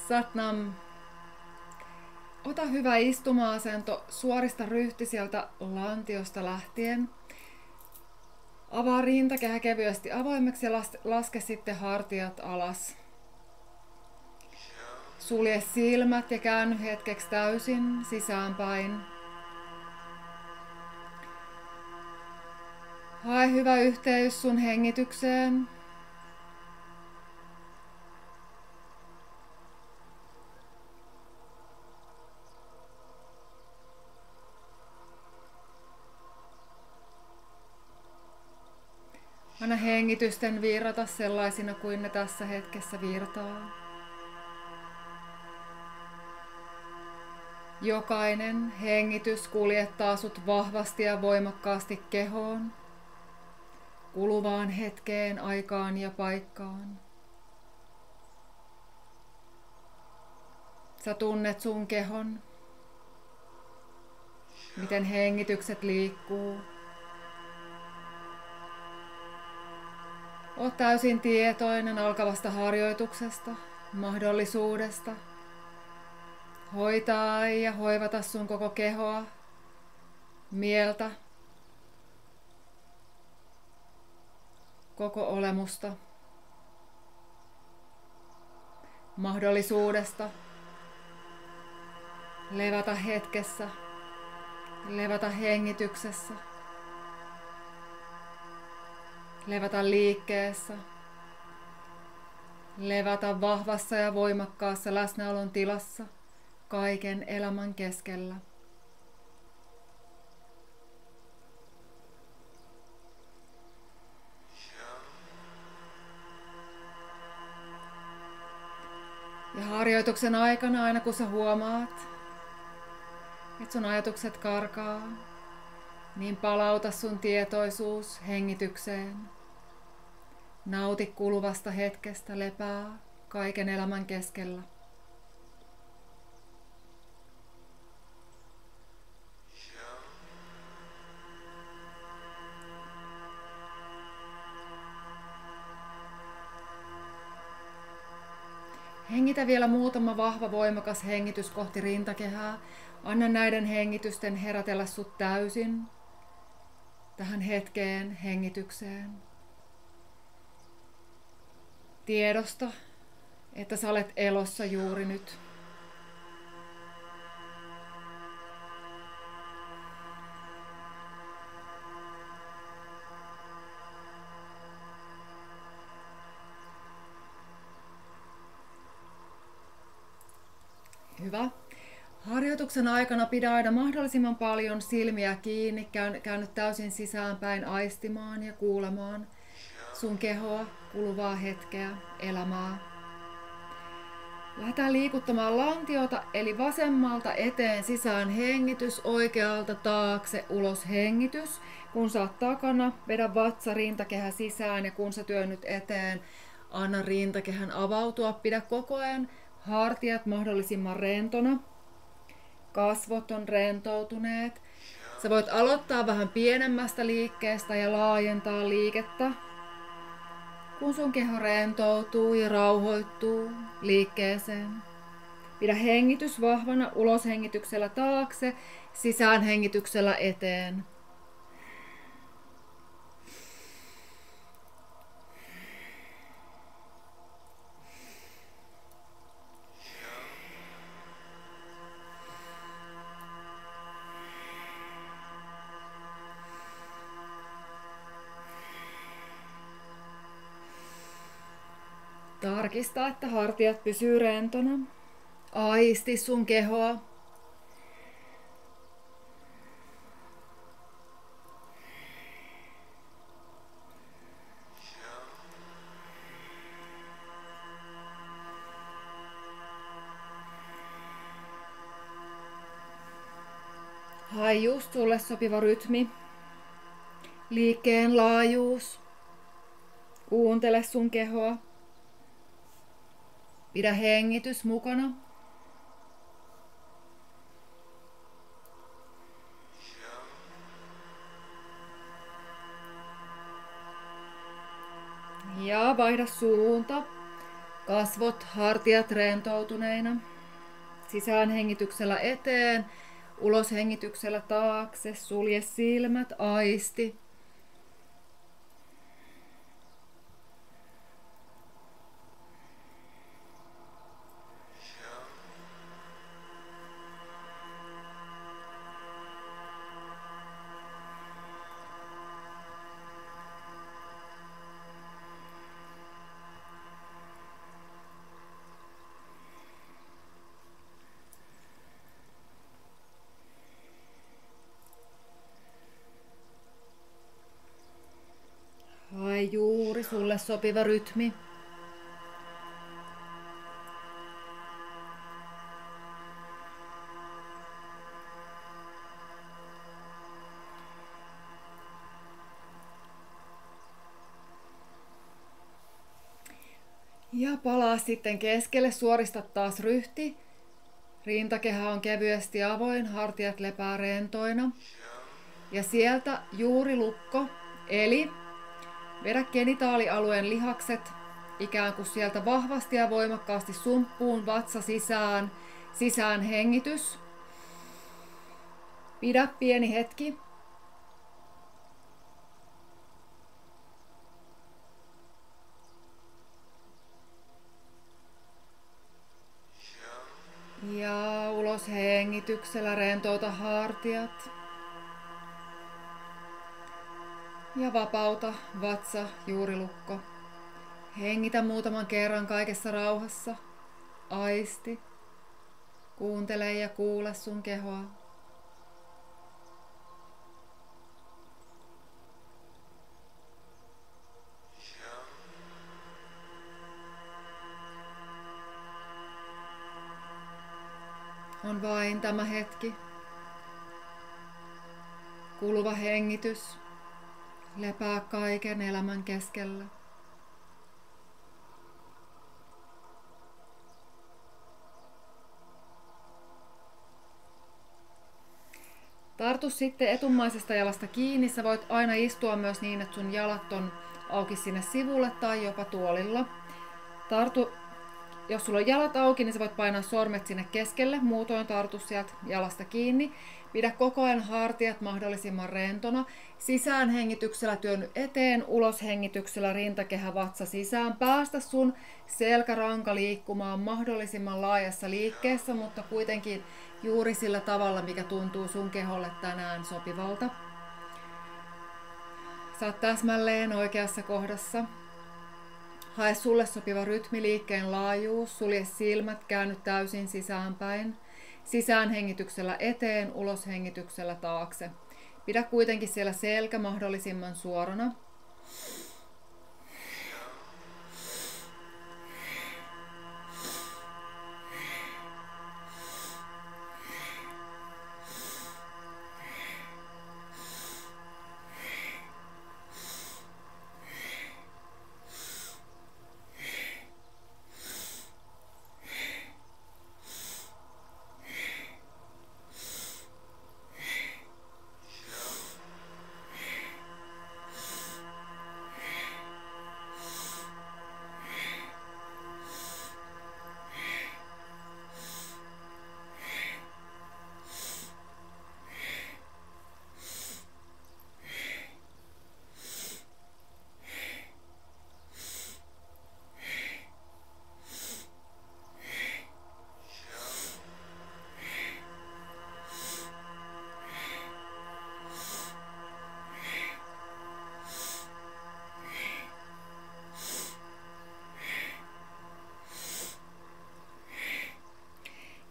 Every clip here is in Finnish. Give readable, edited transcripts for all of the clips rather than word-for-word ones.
Satnam. Ota hyvä istuma-asento, suorista ryhti sieltä lantiosta lähtien. Avaa rintakehä kevyesti avoimeksi ja laske sitten hartiat alas. Sulje silmät ja käänny hetkeksi täysin sisäänpäin. Hae hyvä yhteys sun hengitykseen. Anna hengitysten virrata sellaisina kuin ne tässä hetkessä virtaa. Jokainen hengitys kuljettaa sut vahvasti ja voimakkaasti kehoon, kuluvaan hetkeen, aikaan ja paikkaan. Sä tunnet sun kehon, miten hengitykset liikkuu. Oot täysin tietoinen alkavasta harjoituksesta, mahdollisuudesta hoitaa ja hoivata sun koko kehoa, mieltä, koko olemusta, mahdollisuudesta levätä hetkessä, levätä hengityksessä, levätä liikkeessä, levätä vahvassa ja voimakkaassa läsnäolon tilassa kaiken elämän keskellä. Ja harjoituksen aikana, aina kun sä huomaat, että sun ajatukset karkaa, niin palauta sun tietoisuus hengitykseen. Nauti kuluvasta hetkestä, lepää kaiken elämän keskellä. Hengitä vielä muutama vahva voimakas hengitys kohti rintakehää. Anna näiden hengitysten herätellä sut täysin tähän hetkeen, hengitykseen. Tiedosta, että sä olet elossa juuri nyt. Hyvä. Harjoituksen aikana pidä aina mahdollisimman paljon silmiä kiinni, käänny täysin sisäänpäin aistimaan ja kuulemaan sun kehoa, kuluvaa hetkeä, elämää. Lähdetään liikuttamaan lantiota, eli vasemmalta eteen sisään hengitys, oikealta taakse ulos hengitys. Kun sä oot takana, vedä vatsa rintakehä sisään ja kun sä työnnyt eteen, anna rintakehän avautua. Pidä koko ajan hartiat mahdollisimman rentona. Kasvot on rentoutuneet. Sä voit aloittaa vähän pienemmästä liikkeestä ja laajentaa liikettä. Kun sun keho rentoutuu ja rauhoittuu liikkeeseen. Pidä hengitys vahvana, uloshengityksellä taakse, sisäänhengityksellä eteen. Tarkista, että hartiat pysyy rentona. Aisti sun kehoa. Hae just sulle sopiva rytmi. Liikkeen laajuus. Kuuntele sun kehoa. Pidä hengitys mukana. Ja vaihda suunta. Kasvot, hartiat rentoutuneina. Sisäänhengityksellä eteen, uloshengityksellä taakse, sulje silmät, aisti. Hae juuri sulle sopiva rytmi. Ja palaa sitten keskelle, suorista taas ryhti. Rintakehä on kevyesti avoin, hartiat lepää rentoina. Ja sieltä juuri lukko, eli vedä genitaalialueen lihakset ikään kuin sieltä vahvasti ja voimakkaasti sumppuun, vatsa sisään, sisään hengitys. Pidä pieni hetki. Ja ulos hengityksellä rentouta hartiat. Ja vapauta vatsa, juurilukko. Hengitä muutaman kerran kaikessa rauhassa. Aisti. Kuuntele ja kuule sun kehoa. On vain tämä hetki. Kuluva hengitys. Lepää kaiken elämän keskellä. Tartu sitten etumaisesta jalasta kiinni. Sä voit aina istua myös niin, että sun jalat on auki sinne sivulle tai jopa tuolilla. Tartu, jos sulla on jalat auki, niin sä voit painaa sormet sinne keskelle. Muutoin tartu sieltä jalasta kiinni. Pidä koko ajan hartiat mahdollisimman rentona. Sisäänhengityksellä työnny eteen, uloshengityksellä rintakehä, vatsa sisään. Päästä sun selkäranka liikkumaan mahdollisimman laajassa liikkeessä, mutta kuitenkin juuri sillä tavalla, mikä tuntuu sun keholle tänään sopivalta. Sä oot täsmälleen oikeassa kohdassa. Hae sulle sopiva rytmi, liikkeen laajuus, sulje silmät, käänny täysin sisäänpäin. Sisäänhengityksellä eteen, uloshengityksellä taakse. Pidä kuitenkin siellä selkä mahdollisimman suorana.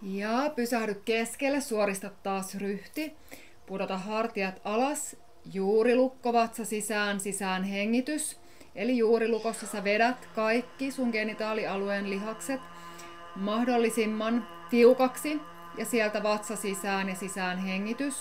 Ja pysähdy keskelle, suorista taas ryhti. Pudota hartiat alas, juurilukko, vatsa sisään, sisään hengitys. Eli juurilukossa sä vedät kaikki sun genitaalialueen lihakset mahdollisimman tiukaksi ja sieltä vatsa sisään ja sisään hengitys.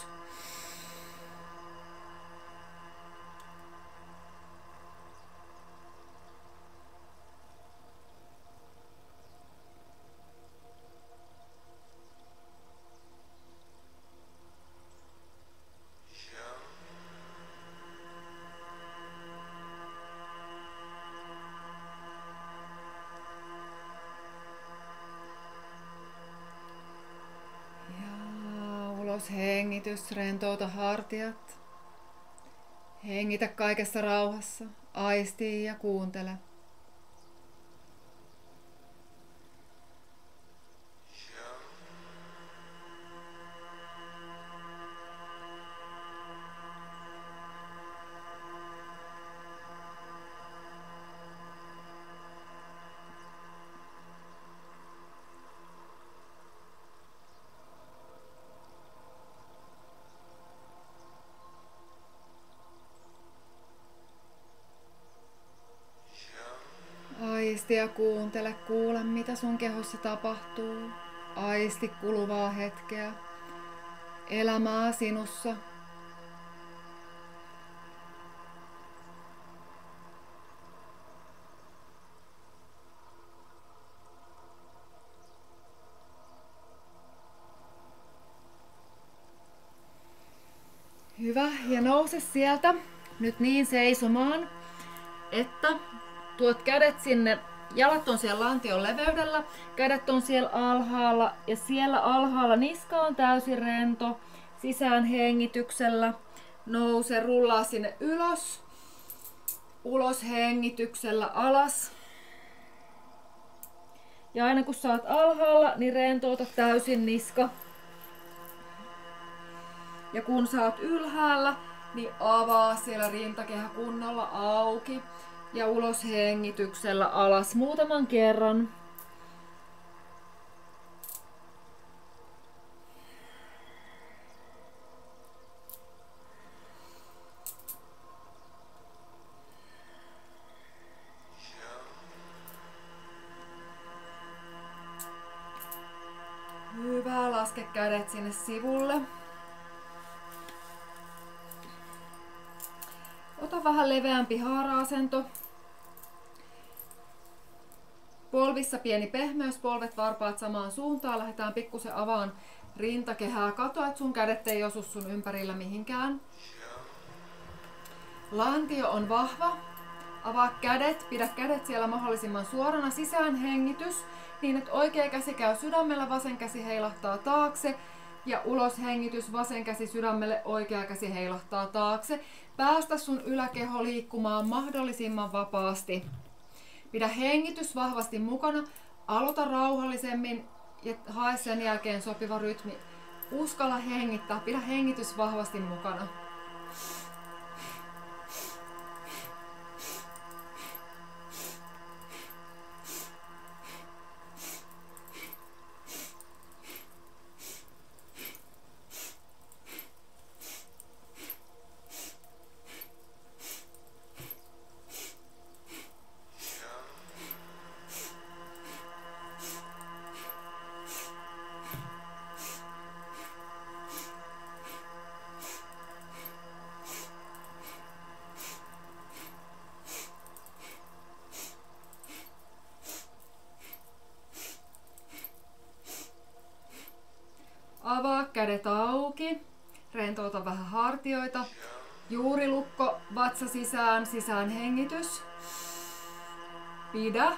Ulos hengitys, rentouta hartiat. Hengitä kaikessa rauhassa, aistii ja kuuntele. Aisti ja kuule mitä sun kehossa tapahtuu. Aisti kuluvaa hetkeä. Elämää sinussa. Hyvä, ja nouse sieltä nyt niin seisomaan, että tuot kädet sinne, jalat on siellä lantion leveydellä, kädet on siellä alhaalla ja siellä alhaalla niska on täysin rento, sisään hengityksellä, nouse, rullaa sinne ylös, ulos hengityksellä alas. Ja aina kun sä oot alhaalla, niin rentouta täysin niska. Ja kun sä oot ylhäällä, niin avaa siellä rintakehä kunnolla auki. Ja ulos hengityksellä alas muutaman kerran. Hyvä, laske kädet sinne sivulle. Ota vähän leveämpi haara-asento. Polvissa pieni pehmeys, polvet varpaat samaan suuntaan. Lähdetään pikkusen avaan rintakehää. Kato, että sun kädet ei osu sun ympärillä mihinkään. Lantio on vahva. Avaa kädet, pidä kädet siellä mahdollisimman suorana. Sisään hengitys, niin että oikea käsi käy sydämellä, vasen käsi heilahtaa taakse. Ja ulos hengitys, vasen käsi sydämelle, oikea käsi heilahtaa taakse. Päästä sun yläkeho liikkumaan mahdollisimman vapaasti. Pidä hengitys vahvasti mukana. Aloita rauhallisemmin ja hae sen jälkeen sopiva rytmi. Uskalla hengittää. Pidä hengitys vahvasti mukana. Avaa kädet auki. Rentouta vähän hartioita. Juurilukko, vatsa sisään, sisään hengitys. Pidä.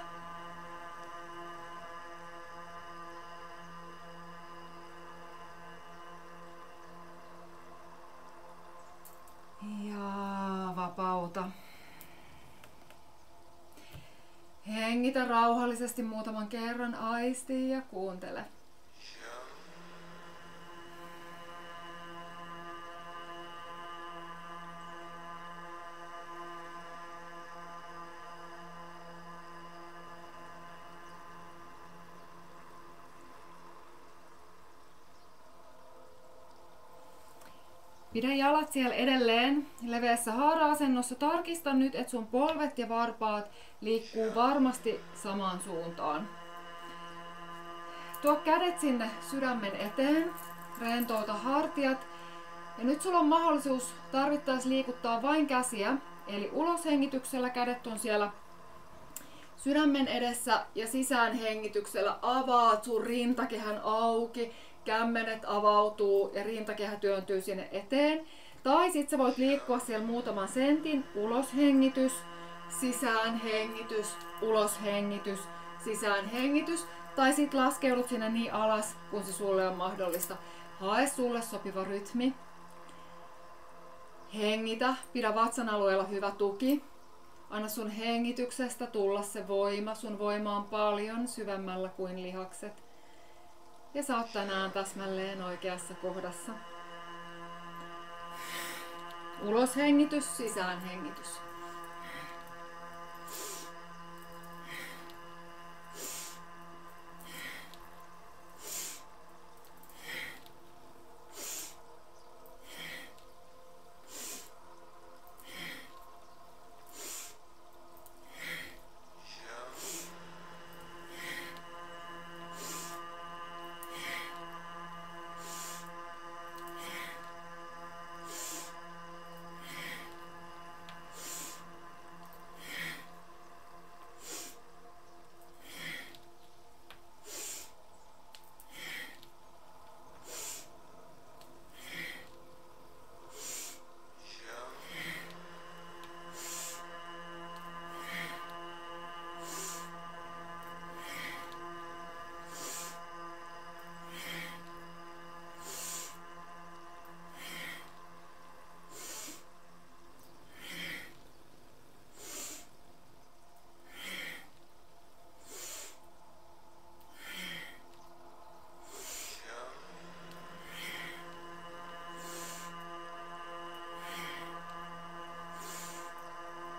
Ja vapauta. Hengitä rauhallisesti muutaman kerran, aisti ja kuuntele. Pidä jalat siellä edelleen leveässä haara-asennossa. Tarkista nyt, että sun polvet ja varpaat liikkuu varmasti samaan suuntaan. Tuo kädet sinne sydämen eteen. Rentouta hartiat. Ja nyt sulla on mahdollisuus tarvittaessa liikuttaa vain käsiä. Eli uloshengityksellä kädet on siellä sydämen edessä ja sisään hengityksellä avaat sun rintakehän auki. Kämmenet avautuu ja rintakehä työntyy sinne eteen. Tai sit sä voit liikkua siellä muutaman sentin. Ulos hengitys, sisään hengitys, ulos hengitys, sisään hengitys. Tai sit laskeudut sinne niin alas, kun se sulle on mahdollista. Hae sulle sopiva rytmi. Hengitä, pidä vatsan alueella hyvä tuki. Anna sun hengityksestä tulla se voima. Sun voima on paljon syvemmällä kuin lihakset. Ja sä oot tänään täsmälleen oikeassa kohdassa. Ulos hengitys, sisään hengitys.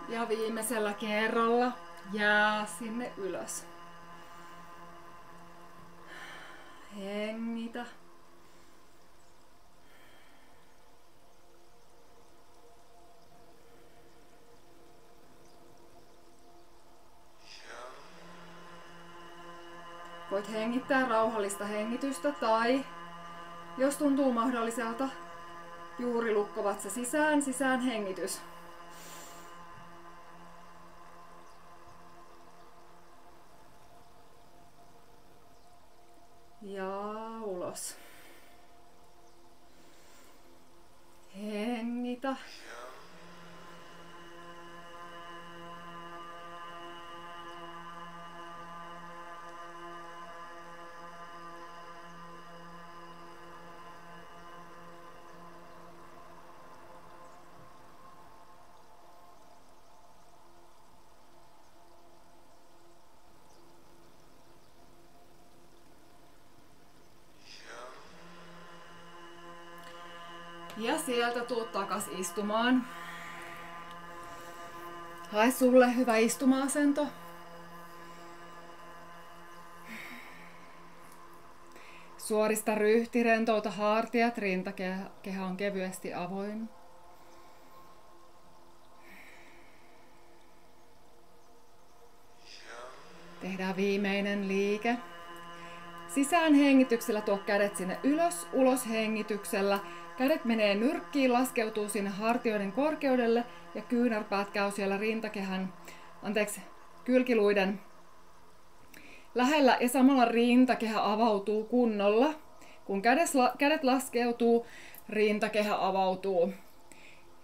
Ja viimeisellä kerralla jää sinne ylös. Hengitä. Voit hengittää rauhallista hengitystä tai, jos tuntuu mahdolliselta, juuri lukkovatsa sisään hengitys. Ja ulos. Hengitä. Ja sieltä tuut takas istumaan. Hae sulle hyvä istuma-asento. Suorista ryhti, rentouta hartiat, rintakehä on kevyesti avoin. Tehdään viimeinen liike. Sisään hengityksellä tuo kädet sinne ylös, ulos hengityksellä. Kädet menee nyrkkiin, laskeutuu sinne hartioiden korkeudelle ja kyynärpäät käy siellä kylkiluiden lähellä ja samalla rintakehä avautuu kunnolla. Kun kädet laskeutuu, rintakehä avautuu.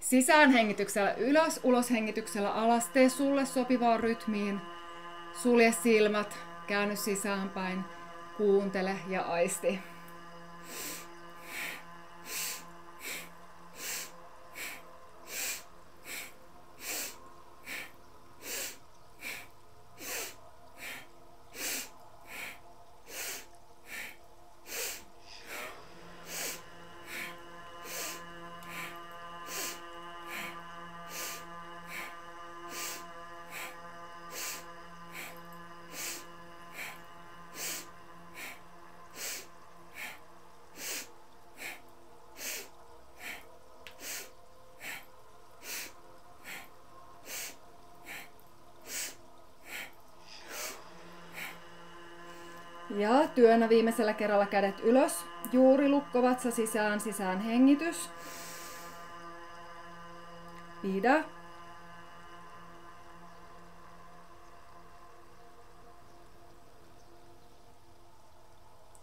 Sisään hengityksellä ylös, ulos hengityksellä alas. Tee sulle sopivaan rytmiin. Sulje silmät, käänny sisäänpäin, kuuntele ja aisti. Ja työnnä viimeisellä kerralla kädet ylös. Juuri lukkovatsa sisään hengitys. Pidä.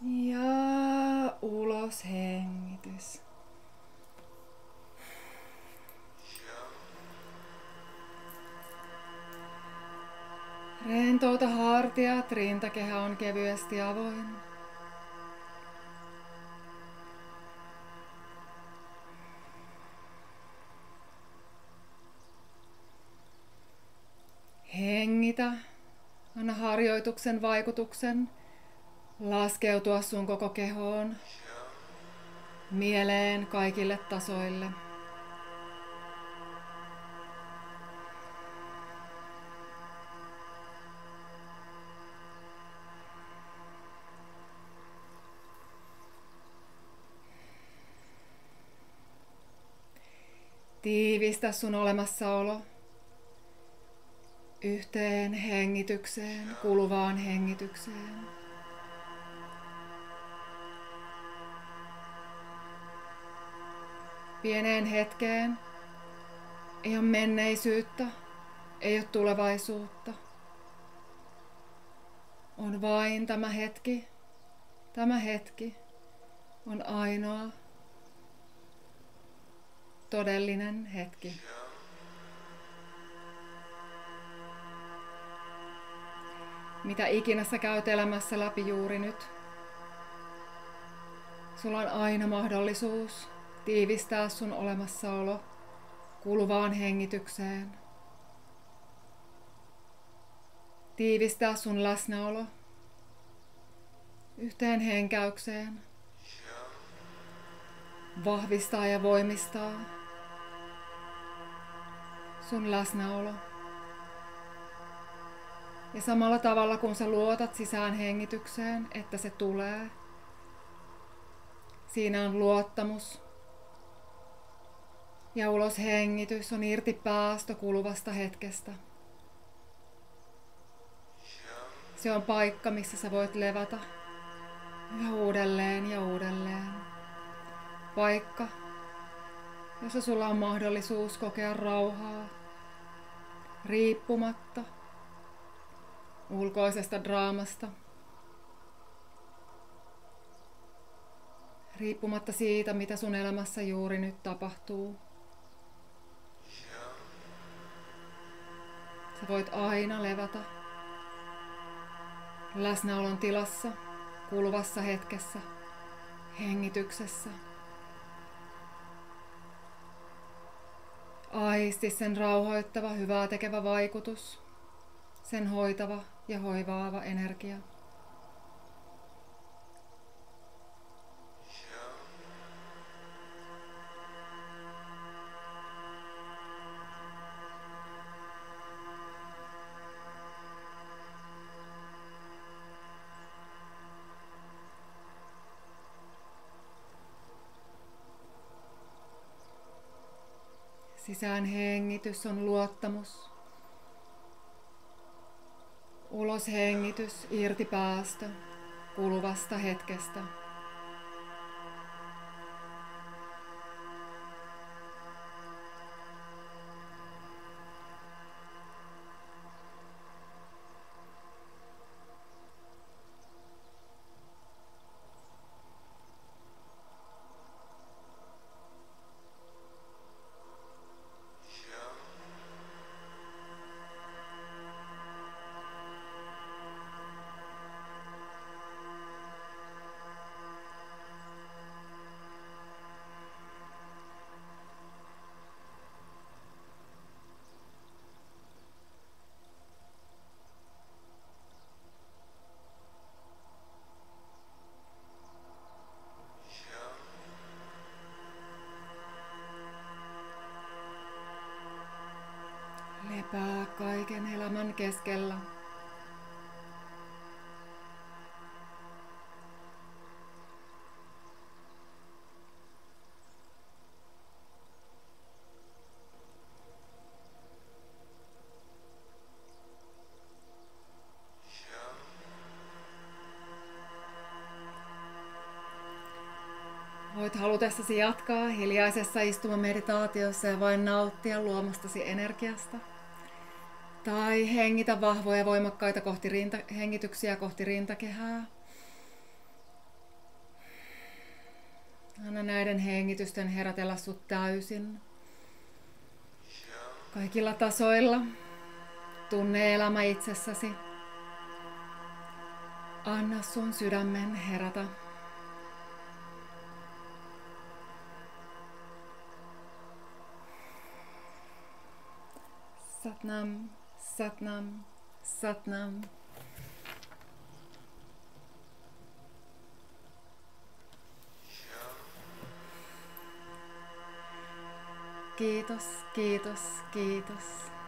Ja ulos hengitys. Rentouta hartiat, rintakehä on kevyesti avoin. Hengitä. Anna harjoituksen vaikutuksen laskeutua sun koko kehoon, mieleen, kaikille tasoille. Tiivistä sun olemassaolo yhteen hengitykseen, kuluvaan hengitykseen. Pieneen hetkeen ei ole menneisyyttä, ei ole tulevaisuutta. On vain tämä hetki. Tämä hetki on ainoa todellinen hetki. Mitä ikinä sä käyt elämässä läpi juuri nyt, sulla on aina mahdollisuus tiivistää sun olemassaolo kuluvaan hengitykseen. Tiivistää sun läsnäolo yhteen henkäykseen. Vahvistaa ja voimistaa sun läsnäolo. Ja samalla tavalla kun sä luotat sisään hengitykseen, että se tulee, siinä on luottamus. Ja ulos hengitys on irti päästö kuluvasta hetkestä. Se on paikka, missä sä voit levätä yhä uudelleen ja uudelleen. Paikka, jossa sulla on mahdollisuus kokea rauhaa, riippumatta ulkoisesta draamasta, riippumatta siitä, mitä sun elämässä juuri nyt tapahtuu. Sä voit aina levätä läsnäolon tilassa, kuluvassa hetkessä, hengityksessä. Aisti sen rauhoittava, hyvää tekevä vaikutus, sen hoitava ja hoivaava energia. Sisään hengitys on luottamus. Ulos hengitys, irti päästö kuluvasta hetkestä. Lepää kaiken elämän keskellä. Voit halutessasi jatkaa hiljaisessa istumameditaatiossa ja vain nauttia luomastasi energiasta. Tai hengitä vahvoja voimakkaita hengityksiä kohti rintakehää. Anna näiden hengitysten herätellä sut täysin. Kaikilla tasoilla. Tunne elämä itsessäsi. Anna sun sydämen herätä. Satnam, Satnam, Satnam. Kiitos, kiitos, kiitos.